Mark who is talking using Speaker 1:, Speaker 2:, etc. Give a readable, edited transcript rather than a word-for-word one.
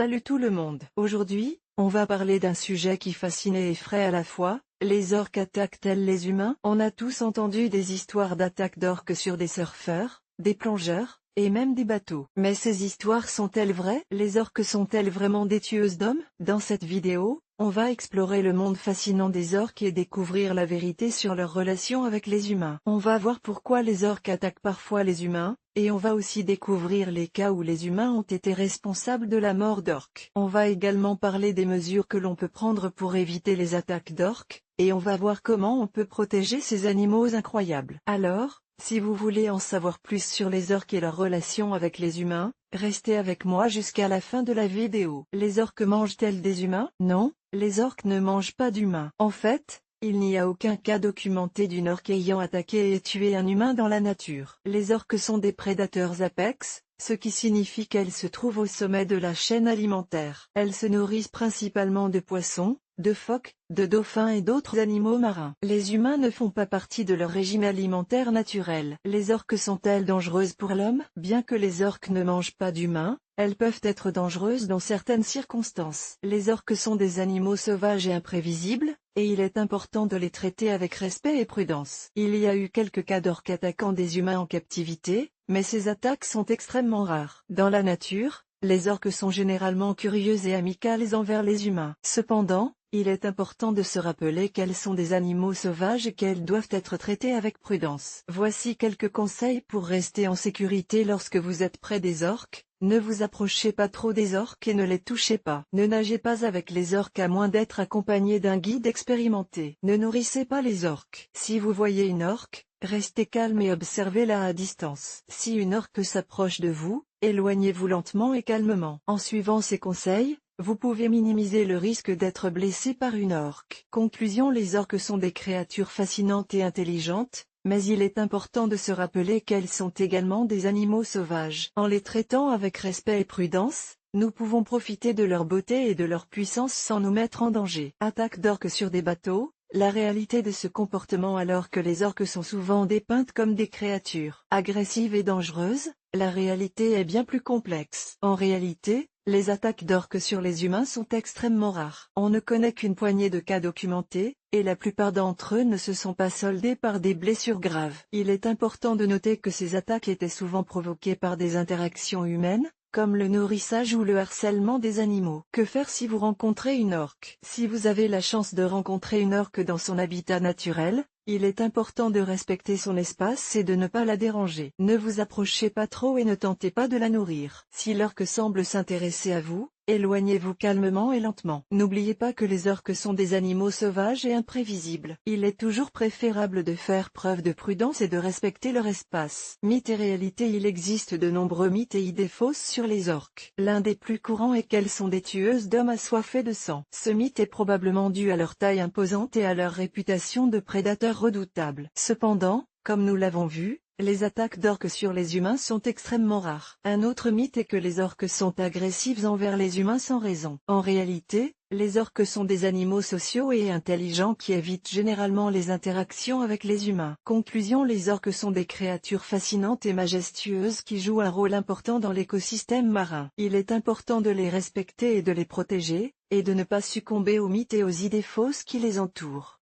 Speaker 1: Salut tout le monde. Aujourd'hui, on va parler d'un sujet qui fascine et effraie à la fois. Les orques attaquent-elles les humains? On a tous entendu des histoires d'attaques d'orques sur des surfeurs, des plongeurs, et même des bateaux. Mais ces histoires sont-elles vraies? Les orques sont-elles vraiment des tueuses d'hommes? Dans cette vidéo, on va explorer le monde fascinant des orques et découvrir la vérité sur leur relation avec les humains. On va voir pourquoi les orques attaquent parfois les humains, et on va aussi découvrir les cas où les humains ont été responsables de la mort d'orques. On va également parler des mesures que l'on peut prendre pour éviter les attaques d'orques, et on va voir comment on peut protéger ces animaux incroyables. Alors, si vous voulez en savoir plus sur les orques et leur relation avec les humains, restez avec moi jusqu'à la fin de la vidéo. Les orques mangent-elles des humains? Non, les orques ne mangent pas d'humains. En fait, il n'y a aucun cas documenté d'une orque ayant attaqué et tué un humain dans la nature. Les orques sont des prédateurs apex, ce qui signifie qu'elles se trouvent au sommet de la chaîne alimentaire. Elles se nourrissent principalement de poissons, de phoques, de dauphins et d'autres animaux marins. Les humains ne font pas partie de leur régime alimentaire naturel. Les orques sont-elles dangereuses pour l'homme? Bien que les orques ne mangent pas d'humains, elles peuvent être dangereuses dans certaines circonstances. Les orques sont des animaux sauvages et imprévisibles, et il est important de les traiter avec respect et prudence. Il y a eu quelques cas d'orques attaquant des humains en captivité, mais ces attaques sont extrêmement rares. Dans la nature, les orques sont généralement curieuses et amicales envers les humains. Cependant, il est important de se rappeler qu'elles sont des animaux sauvages et qu'elles doivent être traitées avec prudence. Voici quelques conseils pour rester en sécurité lorsque vous êtes près des orques. Ne vous approchez pas trop des orques et ne les touchez pas. Ne nagez pas avec les orques à moins d'être accompagné d'un guide expérimenté. Ne nourrissez pas les orques. Si vous voyez une orque, restez calme et observez-la à distance. Si une orque s'approche de vous, éloignez-vous lentement et calmement. En suivant ces conseils, vous pouvez minimiser le risque d'être blessé par une orque. Conclusion: les orques sont des créatures fascinantes et intelligentes, mais il est important de se rappeler qu'elles sont également des animaux sauvages. En les traitant avec respect et prudence, nous pouvons profiter de leur beauté et de leur puissance sans nous mettre en danger. Attaque d'orques sur des bateaux. La réalité de ce comportement, alors que les orques sont souvent dépeintes comme des créatures agressives et dangereuses, la réalité est bien plus complexe. En réalité, les attaques d'orques sur les humains sont extrêmement rares. On ne connaît qu'une poignée de cas documentés, et la plupart d'entre eux ne se sont pas soldés par des blessures graves. Il est important de noter que ces attaques étaient souvent provoquées par des interactions humaines, comme le nourrissage ou le harcèlement des animaux. Que faire si vous rencontrez une orque? Si vous avez la chance de rencontrer une orque dans son habitat naturel, il est important de respecter son espace et de ne pas la déranger. Ne vous approchez pas trop et ne tentez pas de la nourrir. Si l'orque semble s'intéresser à vous, éloignez-vous calmement et lentement. N'oubliez pas que les orques sont des animaux sauvages et imprévisibles. Il est toujours préférable de faire preuve de prudence et de respecter leur espace. Mythes et réalité. Il existe de nombreux mythes et idées fausses sur les orques. L'un des plus courants est qu'elles sont des tueuses d'hommes assoiffés de sang. Ce mythe est probablement dû à leur taille imposante et à leur réputation de prédateurs redoutables. Cependant, comme nous l'avons vu, les attaques d'orques sur les humains sont extrêmement rares. Un autre mythe est que les orques sont agressives envers les humains sans raison. En réalité, les orques sont des animaux sociaux et intelligents qui évitent généralement les interactions avec les humains. Conclusion: les orques sont des créatures fascinantes et majestueuses qui jouent un rôle important dans l'écosystème marin. Il est important de les respecter et de les protéger, et de ne pas succomber aux mythes et aux idées fausses qui les entourent.